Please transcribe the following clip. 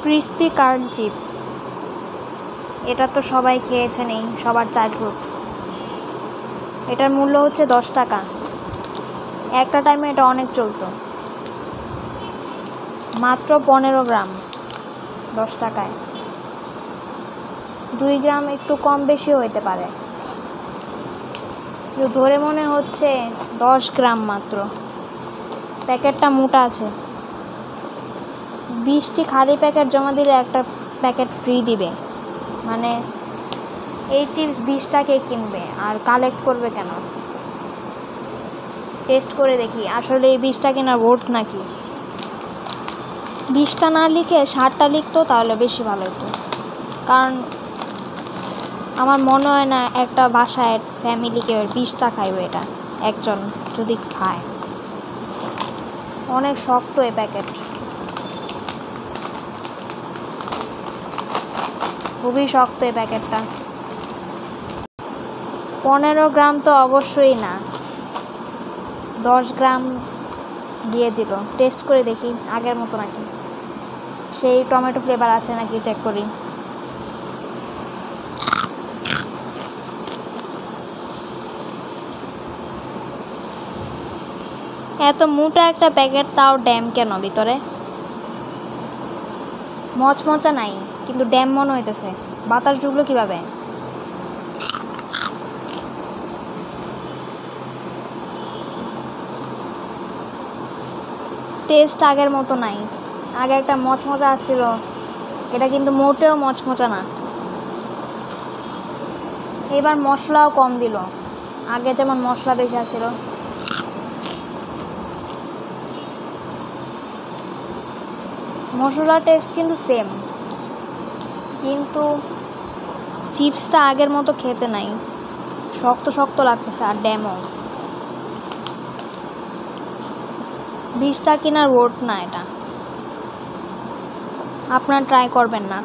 Crispy curl chips, এটা তো সবাই খেয়েছেনই, সবার চাইল্ডহুড। এটার মূল্য হচ্ছে 10 টাকা। একটা টাইমে এটা অনেক চলতো। মাত্র 15 গ্রাম 10 টাকায়। 2 গ্রাম একটু কম বেশিও হইতে পারে, কিন্তু ধরে মনে হচ্ছে 10 গ্রাম মাত্র। প্যাকেটটা মোটা আছে। 20টি খালি প্যাকেট জমা দিলে একটা প্যাকেট ফ্রি দিবে। মানে এই চিপস 20টা কে কিনবে আর কালেক্ট করবে কেন? টেস্ট করে দেখি আসলে এই 20টা কেনার ওর্থ নাকি। 20টা না লিখে 60টা লিখতো তাহলে বেশি ভালো হতো, কারণ আমার মনে হয় না একটা বাসায় ফ্যামিলিকে 20টা খাইবে এটা একজন যদি খায়। অনেক শক্ত এই প্যাকেট, খুবই শক্ত এই প্যাকেটটা। 15 গ্রাম তো অবশ্যই না, 10 গ্রাম দিয়ে দিল। টেস্ট করে দেখি আগের মতো নাকি, সেই টমেটো ফ্লেভার আছে নাকি চেক করি। এত মোটা একটা প্যাকেট, তাও ড্যাম কেন ভিতরে? মচমচা নাই, কিন্তু ড্যাম মনে হইতেছে। বাতাস ঢুকলো কিভাবে? টেস্ট আগের মতো নাই। আগে একটা মচমচা আসছিল, এটা কিন্তু মোটেও মচমচা না। এবার মশলাও কম দিল, আগে যেমন মশলা বেশি আসছিল। মশলার টেস্ট কিন্তু সেম, কিন্তু চিপসটা আগের মতো খেতে নাই, শক্ত শক্ত লাগতেছে। আর ড্যামও 20টা কেনার ওর্থ না এটা। আপনারা ট্রাই করবেন না।